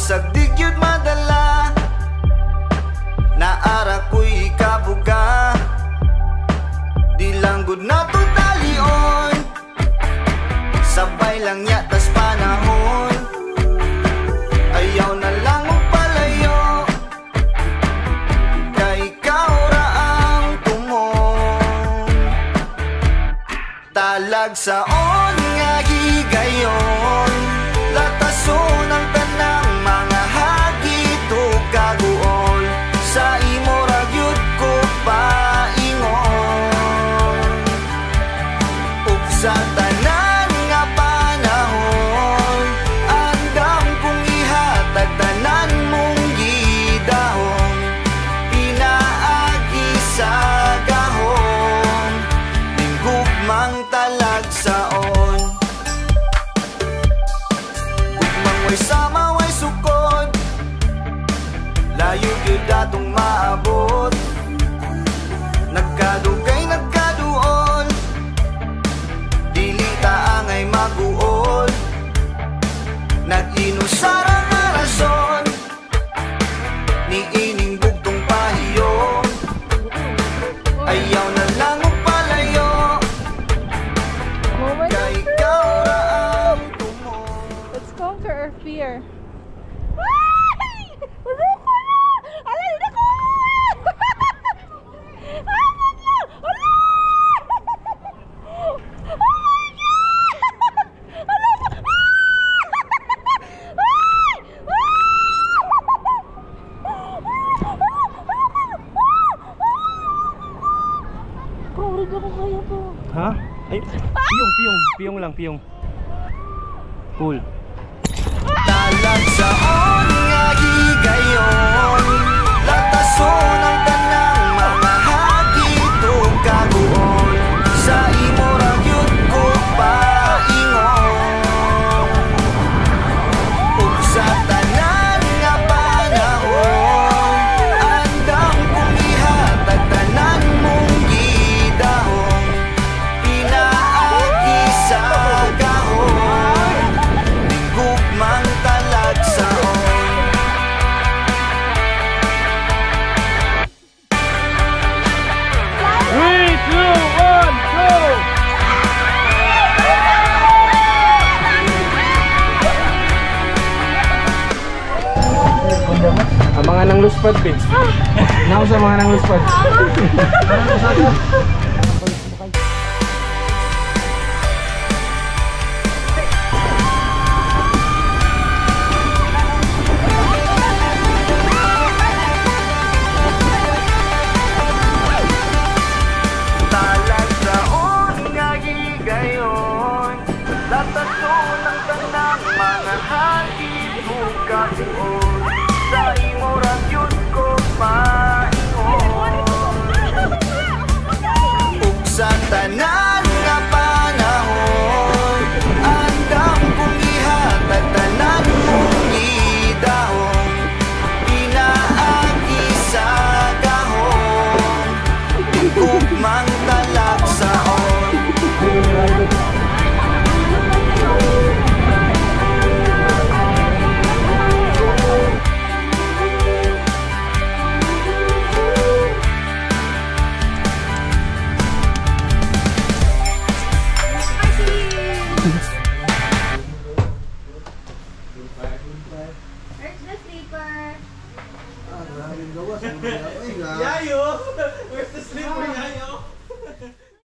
bisag di gyud madala, naara ko'y kabuga. Di lang gud na to talion, sabay lang yatas panahon. Ayaw na lang og palayo, kay ikaw ra ang tumong. Talagsaon nga higayon, latason ang tanang mga hagit o kaguol. Sa imo ra gyud ko paingon, ug sa tanan nga panahon, andam kong ihatag tanan mong gidahon. Pinaagi sa gahon, tingugmang talagsaon. Gugmang way sama way sukod, layo gyud atong maabot. Nagkadugay nagkaduol, dili ta angay maguol. Nag-inusara nga rason, ni ining bugtong pahiyo. Ayaw na lang og palayo, kay ikaw ra ang tumong. Let's conquer our fear. Ha? Ay, piyong lang, piyong. Cool. Talagsaon nga higayon, latason ang tanang mga hagit o kaguol. Sa imo ra gyud ko paingon, ug sa tanan nga panahon, andam kong ihatag tanan mong gidahon. Pinaagi sa gahon, tingugmang talagsaon. 3, 2, 1, go! Ang mga nang luspad, Pin. Naku sa mga nang luspad. Talagsaon nga higayon, latason ang tanang mga hagit o kaguol. Sa imo ra gyud ko paingon, ug sa tanan nga panahon, andam kong ihatag tanan mong gidahon. Pinaagi sa gahon, tingugmang talagsaon. Where's the sleeper? Yayo! Where's the sleeper, Yayo?